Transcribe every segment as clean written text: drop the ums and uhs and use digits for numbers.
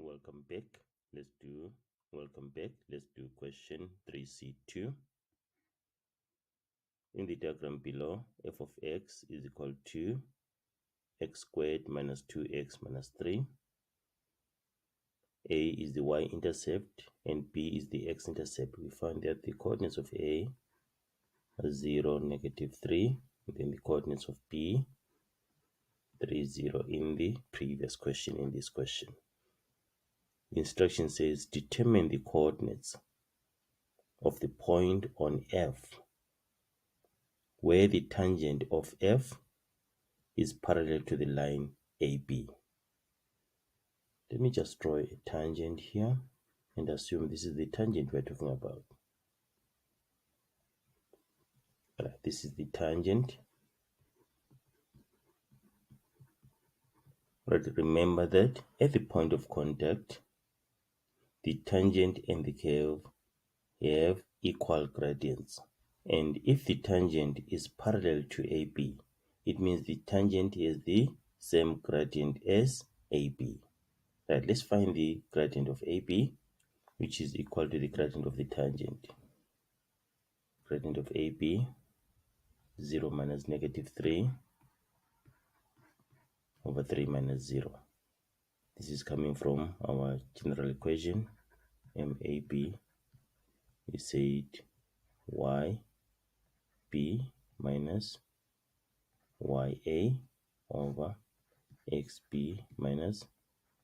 Welcome back. Let's do question 3c2. In the diagram below, f of x is equal to x squared minus 2x minus 3. A is the y-intercept and b is the x-intercept. We find that the coordinates of A are 0, -3, and then the coordinates of b 3, 0 in the previous question. In this question, the instruction says determine the coordinates of the point on F where the tangent of F is parallel to the line AB. Let me just draw a tangent here and assume this is the tangent we're talking about. Right, this is the tangent. Right, remember that at the point of contact, the tangent and the curve have equal gradients. And if the tangent is parallel to AB, it means the tangent has the same gradient as AB. Right, let's find the gradient of AB, which is equal to the gradient of the tangent. Gradient of AB, 0 minus -3 over 3 minus 0. This is coming from our general equation, MAB. We said YB minus YA over XB minus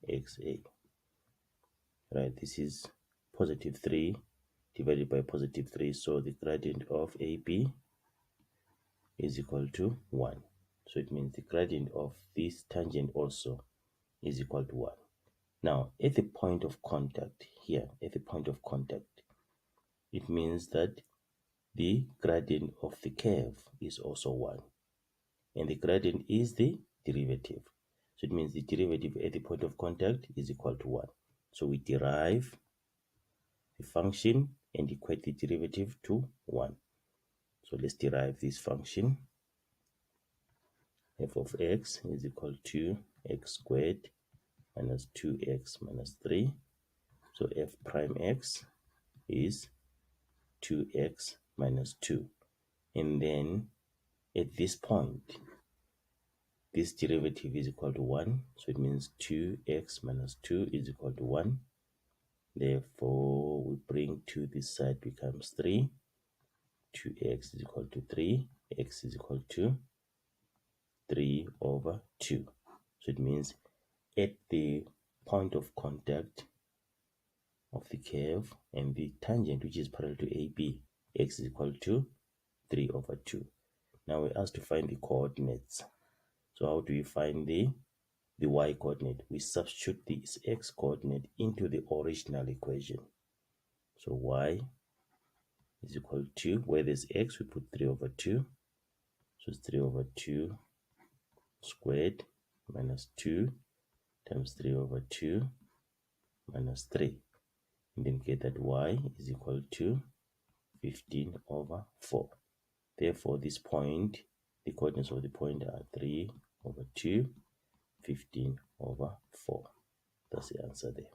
XA. Right, this is +3 divided by +3, so the gradient of AB is equal to 1. So it means the gradient of this tangent also is equal to 1. Now, at the point of contact here, at the point of contact, it means that the gradient of the curve is also 1. And the gradient is the derivative. So it means the derivative at the point of contact is equal to 1. So we derive the function and equate the derivative to 1. So let's derive this function. F of x is equal to x squared minus 2x minus 3. So f prime x is 2x minus 2. And then at this point, this derivative is equal to 1. So it means 2x minus 2 is equal to 1. Therefore, we bring 2 this side, becomes 3. 2x is equal to 3. X is equal to 3 over 2. So it means at the point of contact of the curve and the tangent, which is parallel to AB, x is equal to 3 over 2. Now we're asked to find the coordinates. So how do we find the y coordinate? We substitute this x coordinate into the original equation. So y is equal to, where there's x, we put 3 over 2. So it's 3 over 2 squared minus 2 times 3 over 2 minus 3. And then get that y is equal to 15 over 4. Therefore, this point, the coordinates of the point are 3 over 2, 15 over 4. That's the answer there.